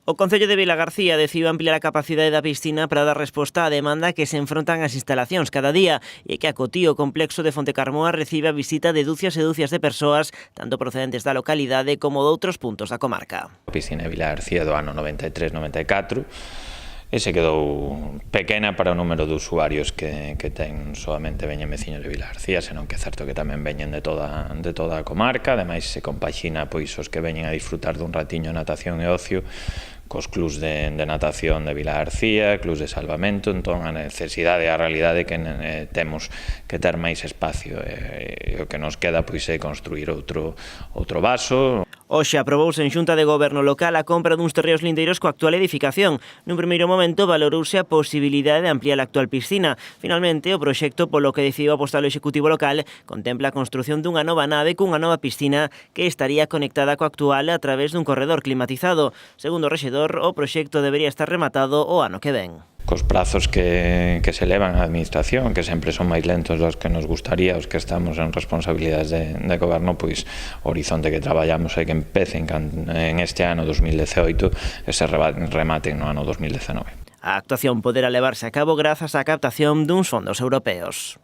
O Concello de Vilagarcía decidiu ampliar a capacidade da piscina para dar resposta á demanda que se enfrontan as instalacións cada día e que acotío o complexo de Fontecarmoa recibe a visita de dúcias e dúcias de persoas, tanto procedentes da localidade como de outros puntos da comarca. A piscina de Vilagarcía do ano 93-94 e se quedou pequena para o número de usuarios que ten. Solamente veñen veciños de Vilagarcía, senón que é certo que tamén veñen de toda a comarca. Ademais se compaxina pois os que veñen a disfrutar dun ratiño de natación e ocio cos clubs de natación de Vilagarcía, clubs de salvamento. Entón a necesidade e a realidade que temos que ter máis espacio e o que nos queda pois é construir outro vaso. Hoxe aprobouse en Xunta de Goberno local a compra duns terreos lindeiros coa actual edificación. Nun primeiro momento valorouse a posibilidade de ampliar a actual piscina. Finalmente, o proxecto polo que decidiu apostar o Executivo local contempla a construción dunha nova nave cunha nova piscina que estaría conectada coa actual a través dun corredor climatizado. Segundo o rexedor, o proxecto debería estar rematado o ano que ven. Cos prazos que se levan á administración, que sempre son máis lentos dos que nos gustaría, os que estamos en responsabilidades de goberno, pois o horizonte que traballamos é que empecen en este ano 2018 e se rematen no ano 2019. A actuación poderá levarse a cabo grazas á captación duns fondos europeos.